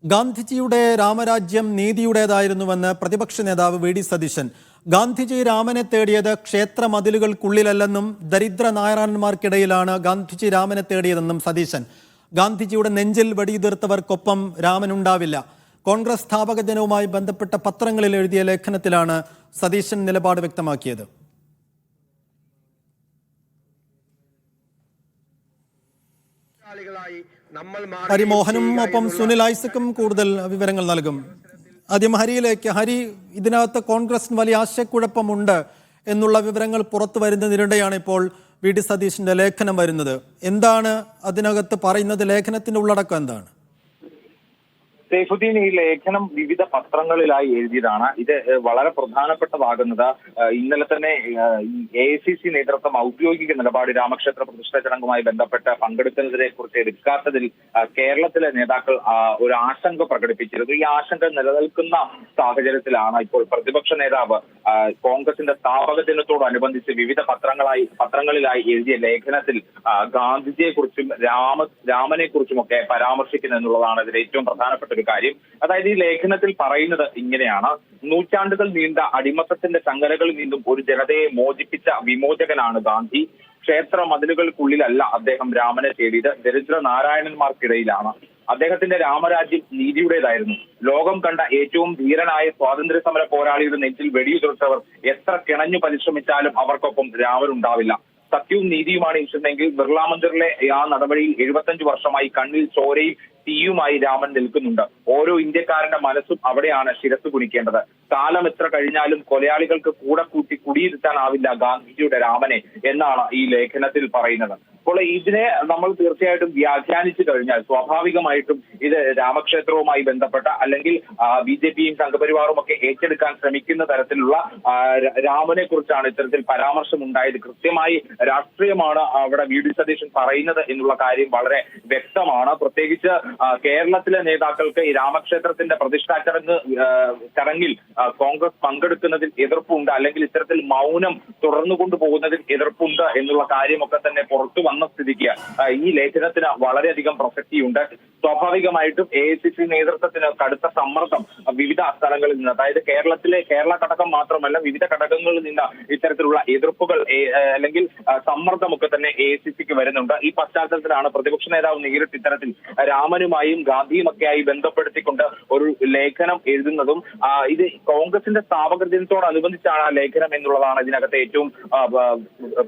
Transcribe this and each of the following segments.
ഗാന്ധിജിയുടെ രാമരാജ്യം നീതിയുടേതായിരുന്നുവെന്ന് പ്രതിപക്ഷ നേതാവ് വി ഡി സതീശൻ. ഗാന്ധിജി രാമനെ തേടിയത് ക്ഷേത്ര മതിലുകൾക്കുള്ളിലല്ലെന്നും ദരിദ്ര നായന്മാർക്കിടയിലാണ് ഗാന്ധിജി രാമനെ തേടിയതെന്നും സതീശൻ. ഗാന്ധിജിയുടെ നെഞ്ചിൽ വെടിയുതിർത്തവർക്കൊപ്പം രാമനുണ്ടാവില്ല. കോൺഗ്രസ് സ്ഥാപക ദിനവുമായി ബന്ധപ്പെട്ട പത്രങ്ങളിൽ എഴുതിയ ലേഖനത്തിലാണ് സതീശൻ നിലപാട് വ്യക്തമാക്കിയത്. ഹരിമോഹനും ഒപ്പം സുനിൽ ഐസക്കും കൂടുതൽ വിവരങ്ങൾ നൽകും. ആദ്യം ഹരിയിലേക്ക്. ഹരി, ഇതിനകത്ത് കോൺഗ്രസിന് വലിയ ആശയക്കുഴപ്പമുണ്ട് എന്നുള്ള വിവരങ്ങൾ പുറത്തു വരുന്നതിനിടെയാണ് ഇപ്പോൾ വി ഡി സതീശന്റെ ലേഖനം വരുന്നത്. എന്താണ് അതിനകത്ത് പറയുന്നത്? ലേഖനത്തിന്റെ ഉള്ളടക്കം എന്താണ്? സൈഫുദ്ദീൻ, ഈ ലേഖനം വിവിധ പത്രങ്ങളിലായി എഴുതിയതാണ്. ഇത് വളരെ പ്രധാനപ്പെട്ടതാകുന്നത് ഇന്നലെ തന്നെ AICC നേതൃത്വം ഔദ്യോഗിക നിലപാട് രാമക്ഷേത്ര പ്രതിഷ്ഠാ ചടങ്ങുമായി ബന്ധപ്പെട്ട് പങ്കെടുക്കുന്നതിനെ കുറിച്ച് എടുക്കാത്തതിൽ കേരളത്തിലെ നേതാക്കൾ ഒരു ആശങ്ക പ്രകടിപ്പിച്ചിരുന്നു. ഈ ആശങ്ക നിലനിൽക്കുന്ന സാഹചര്യത്തിലാണ് ഇപ്പോൾ പ്രതിപക്ഷ നേതാവ് കോൺഗ്രസിന്റെ സ്ഥാപക ദിനത്തോടനുബന്ധിച്ച് വിവിധ പത്രങ്ങളിലായി എഴുതിയ ലേഖനത്തിൽ ഗാന്ധിജിയെക്കുറിച്ചും രാമനെ കുറിച്ചുമൊക്കെ പരാമർശിക്കുന്നു എന്നുള്ളതാണ് ഇതിൽ ഏറ്റവും പ്രധാനപ്പെട്ട ഒരു കാര്യം. അതായത് ഈ ലേഖനത്തിൽ പറയുന്നത് ഇങ്ങനെയാണ്: നൂറ്റാണ്ടുകൾ നീണ്ട അടിമത്തത്തിന്റെ ചങ്ങലകളിൽ നിന്നും ഒരു ജനതയെ മോചിപ്പിച്ച വിമോചകനാണ് ഗാന്ധി. ക്ഷേത്ര മതിലുകൾക്കുള്ളിലല്ല അദ്ദേഹം രാമനെ തേടിയത്, ദരിദ്ര നാരായണന്മാർക്കിടയിലാണ്. അദ്ദേഹത്തിന്റെ രാമരാജ്യം നീതിയുടേതായിരുന്നു. ലോകം കണ്ട ഏറ്റവും ധീരനായ സ്വാതന്ത്ര്യ സമര പോരാളിയുടെ നെഞ്ചിൽ വെടിയുതിർത്തവർ എത്ര കിണഞ്ഞു പരിശ്രമിച്ചാലും അവർക്കൊപ്പം രാമനുണ്ടാവില്ല. സത്യവും നീതിയുമാണ് ഇഷ്ടമെങ്കിൽ ബിർള മന്ദിറിലെ ആ നടപടിയിൽ 75 വർഷമായി കണ്ണിൽ ചോരയും തീയുമായി രാമൻ നിൽക്കുന്നുണ്ട്. ഓരോ ഇന്ത്യക്കാരന്റെ മനസ്സും അവിടെയാണ് ശിരസ് കുനിക്കേണ്ടത്. കാലം എത്ര കഴിഞ്ഞാലും കൊലയാളികൾക്ക് കൂടെ കൂട്ടി കുടിയിരുത്താനാവില്ല ഗാന്ധിജിയുടെ രാമനെ എന്നാണ് ഈ ലേഖനത്തിൽ പറയുന്നത്. അപ്പോൾ ഇതിനെ നമ്മൾ തീർച്ചയായിട്ടും വ്യാഖ്യാനിച്ചു കഴിഞ്ഞാൽ സ്വാഭാവികമായിട്ടും ഇത് രാമക്ഷേത്രവുമായി ബന്ധപ്പെട്ട അല്ലെങ്കിൽ BJPയും സംഘപരിവാറും ഒക്കെ ഏറ്റെടുക്കാൻ ശ്രമിക്കുന്ന തരത്തിലുള്ള രാമനെ കുറിച്ചാണ് ഇത്തരത്തിൽ പരാമർശം ഉണ്ടായത്. കൃത്യമായി രാഷ്ട്രീയമാണ് അവിടെ വി ഡി സതീശൻ പറയുന്നത് എന്നുള്ള കാര്യം വളരെ വ്യക്തമാണ്. പ്രത്യേകിച്ച് കേരളത്തിലെ നേതാക്കൾക്ക് ഈ രാമക്ഷേത്രത്തിന്റെ പ്രതിഷ്ഠാ ചടങ്ങിൽ കോൺഗ്രസ് പങ്കെടുക്കുന്നതിൽ എതിർപ്പുണ്ട്, അല്ലെങ്കിൽ ഇത്തരത്തിൽ മൗനം തുടർന്നു കൊണ്ടുപോകുന്നതിൽ എതിർപ്പുണ്ട് എന്നുള്ള കാര്യമൊക്കെ തന്നെ പുറത്തു വന്ന സ്ഥിതിക്ക് ഈ ലേഖനത്തിന് വളരെയധികം പ്രസക്തിയുണ്ട്. സ്വാഭാവികമായിട്ടും AICC നേതൃത്വത്തിന് കടുത്ത സമ്മർദ്ദം വിവിധ സ്ഥലങ്ങളിൽ നിന്ന്, അതായത് കേരള ഘടകം മാത്രമല്ല വിവിധ ഘടകങ്ങളിൽ നിന്ന് ഇത്തരത്തിലുള്ള എതിർപ്പുകൾ അല്ലെങ്കിൽ സമ്മർദ്ദമൊക്കെ തന്നെ AICCക്ക് വരുന്നുണ്ട്. ഈ പശ്ചാത്തലത്തിലാണ് പ്രതിപക്ഷ നേതാവ് നേരിട്ട് ഇത്തരത്തിൽ രാമനുമായും ഗാന്ധിയുമൊക്കെയായി ബന്ധപ്പെടുത്തിക്കൊണ്ട് ഒരു ലേഖനം എഴുതുന്നതും. ഇത് കോൺഗ്രസിന്റെ സ്ഥാപക ദിനത്തോടനുബന്ധിച്ചാണ് ആ ലേഖനം എന്നുള്ളതാണ് ഇതിനകത്ത് ഏറ്റവും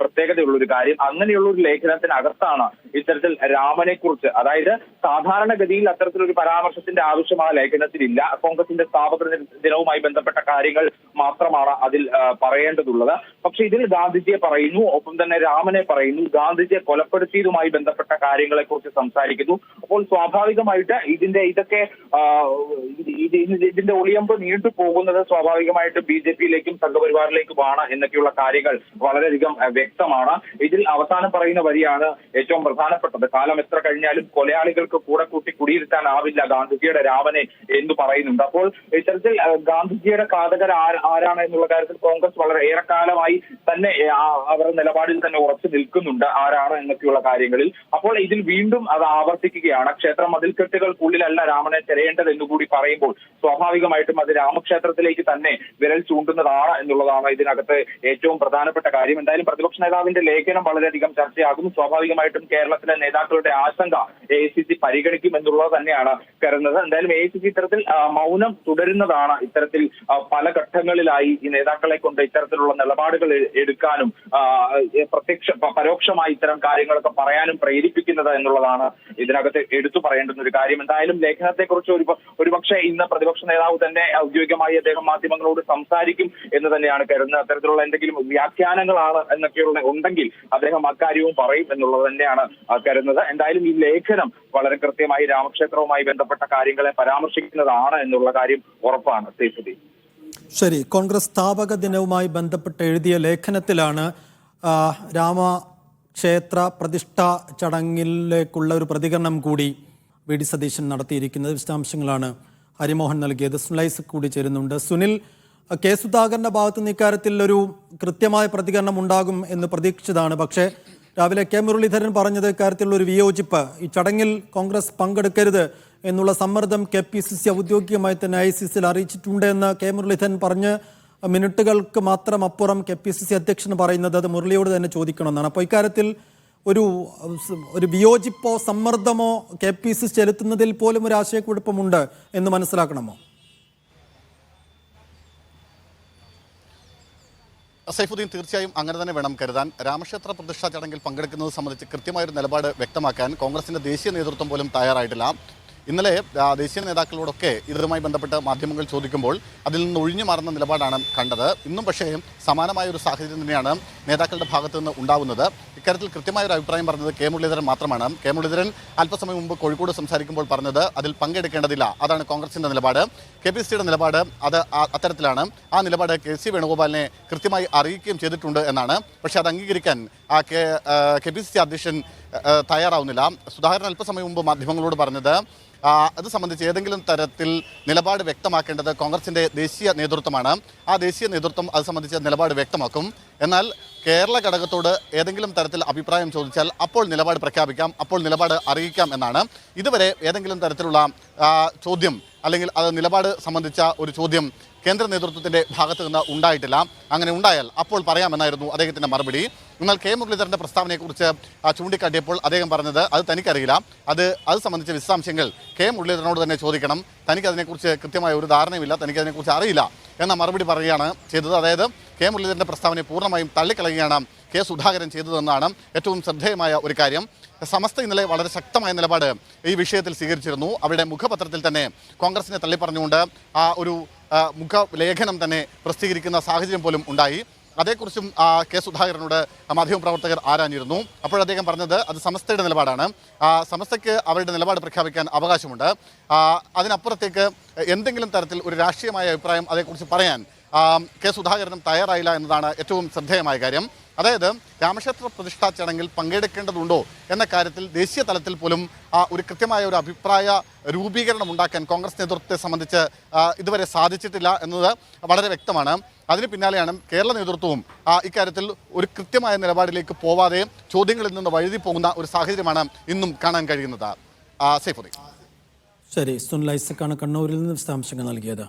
പ്രത്യേകതയുള്ള ഒരു കാര്യം. അങ്ങനെയുള്ള ഒരു ലേഖനത്തിനകത്താണ് ഇത്തരത്തിൽ രാമനെ കുറിച്ച്, അതായത് സാധാരണഗതിയിൽ അത്തരത്തിലൊരു പരാമർശത്തിന്റെ ആവശ്യം ആ ലേഖനത്തിലില്ല. കോൺഗ്രസിന്റെ സ്ഥാപക ദിനവുമായി ബന്ധപ്പെട്ട കാര്യങ്ങൾ മാത്രമാണ് അതിൽ പറയേണ്ടതുള്ളത്. പക്ഷെ ഇതിൽ ഗാന്ധിജിയെ പറയുന്നു, ഒപ്പം തന്നെ രാമനെ പറയുന്നു, ഗാന്ധിജിയെ കൊലപ്പെടുത്തിയതുമായി ബന്ധപ്പെട്ട കാര്യങ്ങളെ കുറിച്ച് സംസാരിക്കുന്നു. അപ്പോൾ സ്വാഭാവികമായിട്ട് ഇതിന്റെ ഒളിയമ്പ് നീണ്ടു പോകുന്നത് സ്വാഭാവികമായിട്ട് BJPയിലേക്കും സംഘപരിവാറിലേക്കുമാണ് എന്നൊക്കെയുള്ള കാര്യങ്ങൾ വളരെയധികം വ്യക്തമാണ്. ഇതിൽ അവസാനം പറയുന്ന വരിയാണ് ഏറ്റവും പ്രധാനപ്പെട്ടത്: കാലം എത്ര കഴിഞ്ഞാലും കൊലയാളികൾക്ക് കൂടെ കൂട്ടി കുടിയിരുത്താനാവില്ല ഗാന്ധിജിയുടെ രാമനെ എന്ന് പറയുന്നുണ്ട്. അപ്പോൾ ഇത്തരത്തിൽ ഗാന്ധിജിയുടെ ഘാതകർ ആരാണ് എന്നുള്ള കാര്യത്തിൽ കോൺഗ്രസ് വളരെ ഏറെക്കാലമായി തന്നെ അവരുടെ നിലപാടിൽ തന്നെ ഉറച്ചു നിൽക്കുന്നുണ്ട്, ആരാണ് എന്നൊക്കെയുള്ള കാര്യങ്ങളിൽ. അപ്പോൾ ഇതിൽ വീണ്ടും അത് ആവർത്തിക്കുകയാണ്. ക്ഷേത്ര മതിൽക്കെട്ടുകൾക്കുള്ളിലല്ല രാമനെ തിരയേണ്ടത് എന്നുകൂടി പറയുമ്പോൾ സ്വാഭാവികമായിട്ടും അത് രാമക്ഷേത്രത്തിലേക്ക് തന്നെ വിരൽ ചൂണ്ടുന്നതാണ് എന്നുള്ളതാണ് ഇതിനകത്ത് ഏറ്റവും പ്രധാനപ്പെട്ട കാര്യം. എന്തായാലും പ്രതിപക്ഷ നേതാവിന്റെ ലേഖനം വളരെയധികം ചർച്ചയാകും. സ്വാഭാവികമായിട്ടും കേരളത്തിലെ നേതാക്കളുടെ ആശങ്ക AICC പരിഗണിക്കും എന്നുള്ളത് തന്നെയാണ് കരുതുന്നത്. എന്തായാലും AICC ഇത്തരത്തിൽ മൗനം തുടരുന്നതാണ് ഇത്തരത്തിൽ പല ഘട്ടങ്ങളിലായി ഈ നേതാക്കളെ കൊണ്ട് ഇത്തരത്തിലുള്ള നിലപാടുകൾ എടുക്കാനും പരോക്ഷമായി ഇത്തരം കാര്യങ്ങളൊക്കെ പറയാനും പ്രേരിപ്പിക്കുന്നത് എന്നുള്ളതാണ് ഇതിനകത്ത് എടുത്തു പറയേണ്ടുന്ന ഒരു കാര്യം. എന്തായാലും ലേഖനത്തെക്കുറിച്ച് ഒരുപക്ഷെ ഇന്ന് പ്രതിപക്ഷ നേതാവ് തന്നെ ഔദ്യോഗികമായി അദ്ദേഹം മാധ്യമങ്ങളോട് സംസാരിക്കും എന്ന് തന്നെയാണ് കരുതുന്നത്. അത്തരത്തിലുള്ള എന്തെങ്കിലും വ്യാഖ്യാനങ്ങളാണ് എന്നൊക്കെയുള്ള ഉണ്ടെങ്കിൽ അദ്ദേഹം അക്കാര്യവും പറയും എന്നുള്ളത് തന്നെയാണ് കരുതുന്നത്. എന്തായാലും ഈ ലേഖനം വളരെ കൃത്യമായി രാമക്ഷേത്രവുമായി ബന്ധപ്പെട്ട കാര്യങ്ങളെ പരാമർശിക്കുന്നതാണ് എന്നുള്ള കാര്യം ഉറപ്പാണ്. സൈഫുദ്ദീൻ, ശരി. കോൺഗ്രസ് സ്ഥാപക ദിനവുമായി ബന്ധപ്പെട്ട് എഴുതിയ ലേഖനത്തിലാണ് രാമക്ഷേത്ര പ്രതിഷ്ഠാ ചടങ്ങിലേക്കുള്ള ഒരു പ്രതികരണം കൂടി വി ഡി സതീശൻ നടത്തിയിരിക്കുന്നത്. വിശദാംശങ്ങളാണ് ഹരിമോഹൻ നൽകിയത്. സുനിൽ കൂടി ചേരുന്നുണ്ട്. സുനിൽ, കെ സുധാകരന്റെ ഭാഗത്ത് നിന്ന് ഇക്കാര്യത്തിൽ ഒരു കൃത്യമായ പ്രതികരണം ഉണ്ടാകും എന്ന് പ്രതീക്ഷിച്ചതാണ്. പക്ഷേ രാവിലെ കെ മുരളീധരൻ പറഞ്ഞത് ഇക്കാര്യത്തിലുള്ള ഒരു വിയോജിപ്പ്, ഈ ചടങ്ങിൽ കോൺഗ്രസ് പങ്കെടുക്കരുത് എന്നുള്ള സമ്മർദ്ദം KPCC ഔദ്യോഗികമായി തന്നെ ICCയിൽ അറിയിച്ചിട്ടുണ്ട് എന്ന് കെ മുരളീധരൻ പറഞ്ഞ് മിനിറ്റുകൾക്ക് മാത്രം അപ്പുറം KPCC അധ്യക്ഷൻ പറയുന്നത് അത് മുരളിയോട് തന്നെ ചോദിക്കണമെന്നാണ്. അപ്പോൾ ഇക്കാര്യത്തിൽ ഒരു വിയോജിപ്പോ സമ്മർദ്ദമോ KPCC ചെലുത്തുന്നതിൽ പോലും ഒരു ആശയക്കുഴപ്പമുണ്ട് എന്ന് മനസ്സിലാക്കണമോ? സൈഫുദ്ദീൻ, തീർച്ചയായും അങ്ങനെ തന്നെ വേണം കരുതാൻ. രാമക്ഷേത്ര പ്രതിഷ്ഠാ ചടങ്ങിൽ പങ്കെടുക്കുന്നത് സംബന്ധിച്ച് കൃത്യമായൊരു നിലപാട് വ്യക്തമാക്കാൻ കോൺഗ്രസിന്റെ ദേശീയ നേതൃത്വം പോലും തയ്യാറായിട്ടില്ല. ഇന്നലെ ദേശീയ നേതാക്കളോടൊക്കെ ഇതുമായി ബന്ധപ്പെട്ട് മാധ്യമങ്ങൾ ചോദിക്കുമ്പോൾ അതിൽ നിന്ന് ഒഴിഞ്ഞു മാറുന്ന നിലപാടാണ് കണ്ടത്. ഇന്നും പക്ഷേ സമാനമായ ഒരു സാഹചര്യം തന്നെയാണ് നേതാക്കളുടെ ഭാഗത്തു നിന്ന് ഉണ്ടാവുന്നത്. ഇക്കാര്യത്തിൽ കൃത്യമായ ഒരു അഭിപ്രായം പറഞ്ഞത് കെ മുരളീധരൻ മാത്രമാണ്. കെ മുരളീധരൻ അല്പസമയം മുമ്പ് കോഴിക്കോട് സംസാരിക്കുമ്പോൾ പറഞ്ഞത് അതിൽ പങ്കെടുക്കേണ്ടതില്ല, അതാണ് കോൺഗ്രസിന്റെ നിലപാട്. KPCCയുടെ നിലപാട് അത് അത്തരത്തിലാണ്. ആ നിലപാട് KC വേണുഗോപാലിനെ കൃത്യമായി അറിയിക്കുകയും ചെയ്തിട്ടുണ്ട് എന്നാണ്. പക്ഷേ അത് അംഗീകരിക്കാൻ KPCC അധ്യക്ഷൻ തയ്യാറാവുന്നില്ല. സുധാകരൻ അല്പസമയം മുമ്പ് മാധ്യമങ്ങളോട് പറഞ്ഞത് അത് സംബന്ധിച്ച് ഏതെങ്കിലും തരത്തിൽ നിലപാട് വ്യക്തമാക്കേണ്ടത് കോൺഗ്രസിന്റെ ദേശീയ നേതൃത്വമാണ്. ആ ദേശീയ നേതൃത്വം അത് സംബന്ധിച്ച നിലപാട് വ്യക്തമാക്കും. എന്നാൽ കേരള ഘടകത്തോട് ഏതെങ്കിലും തരത്തിൽ അഭിപ്രായം ചോദിച്ചാൽ അപ്പോൾ നിലപാട് പ്രഖ്യാപിക്കാം, അപ്പോൾ നിലപാട് അറിയിക്കാം എന്നാണ്. ഇതുവരെ ഏതെങ്കിലും തരത്തിലുള്ള ചോദ്യം അല്ലെങ്കിൽ അത് നിലപാട് സംബന്ധിച്ച ഒരു ചോദ്യം കേന്ദ്ര നേതൃത്വത്തിന്റെ ഭാഗത്ത് നിന്ന് ഉണ്ടായിട്ടില്ല. അങ്ങനെ ഉണ്ടായാൽ അപ്പോൾ പറയാമെന്നായിരുന്നു അദ്ദേഹത്തിന്റെ മറുപടി. എന്നാൽ കെ മുരളീധരന്റെ പ്രസ്താവനയെക്കുറിച്ച് ചൂണ്ടിക്കാട്ടിയപ്പോൾ അദ്ദേഹം പറഞ്ഞത് അത് തനിക്കറിയില്ല, അത് സംബന്ധിച്ച വിശദാംശങ്ങൾ കെ മുരളീധരനോട് തന്നെ ചോദിക്കണം, തനിക്കതിനെക്കുറിച്ച് കൃത്യമായ ഒരു ധാരണയുമില്ല, തനിക്കതിനെക്കുറിച്ച് അറിയില്ല എന്ന മറുപടി പറയുകയാണ് ചെയ്തത്. അതായത് കെ മുരളീധരന്റെ പ്രസ്താവനയെ പൂർണ്ണമായും തള്ളിക്കളയുകയാണ് കെ സുധാകരൻ ചെയ്തതെന്നാണ് ഏറ്റവും ശ്രദ്ധേയമായ ഒരു കാര്യം. സമസ്ത ഇന്നലെ വളരെ ശക്തമായ നിലപാട് ഈ വിഷയത്തിൽ സ്വീകരിച്ചിരുന്നു. അവരുടെ മുഖപത്രത്തിൽ തന്നെ കോൺഗ്രസിനെ തള്ളിപ്പറഞ്ഞുകൊണ്ട് ഒരു മുഖലേഖനം തന്നെ പ്രസിദ്ധീകരിക്കുന്ന സാഹചര്യം പോലും ഉണ്ടായി. അതേക്കുറിച്ചും കെ സുധാകരനോട് മാധ്യമപ്രവർത്തകർ ആരാഞ്ഞിരുന്നു. അപ്പോൾ അദ്ദേഹം പറഞ്ഞത് അത് സമസ്തയുടെ നിലപാടാണ്, സമസ്തയ്ക്ക് അവരുടെ നിലപാട് പ്രഖ്യാപിക്കാൻ അവകാശമുണ്ട്. അതിനപ്പുറത്തേക്ക് എന്തെങ്കിലും തരത്തിൽ ഒരു രാഷ്ട്രീയമായ അഭിപ്രായം അതേക്കുറിച്ച് പറയാൻ കെ സുധാകരനും തയ്യാറായില്ല എന്നതാണ് ഏറ്റവും ശ്രദ്ധേയമായ കാര്യം. അതായത് രാമക്ഷേത്ര പ്രതിഷ്ഠാ ചടങ്ങിൽ പങ്കെടുക്കേണ്ടതുണ്ടോ എന്ന കാര്യത്തിൽ ദേശീയ തലത്തിൽ പോലും ഒരു കൃത്യമായ ഒരു അഭിപ്രായ രൂപീകരണം ഉണ്ടാക്കാൻ കോൺഗ്രസ് നേതൃത്വത്തെ സംബന്ധിച്ച് ഇതുവരെ സാധിച്ചിട്ടില്ല എന്നത് വളരെ വ്യക്തമാണ്. അതിന് പിന്നാലെയാണ് കേരള നേതൃത്വവും ഇക്കാര്യത്തിൽ ഒരു കൃത്യമായ നിലപാടിലേക്ക് പോവാതെ ചോദ്യങ്ങളിൽ നിന്ന് വഴുതി പോകുന്ന ഒരു സാഹചര്യമാണ് ഇന്നും കാണാൻ കഴിയുന്നത്. സൈഫുദ്ദീൻ. ശരി, സുനിൽ ഐസക്കാണ് കണ്ണൂരിൽ നിന്ന് വിശദാംശങ്ങൾ നൽകിയത്.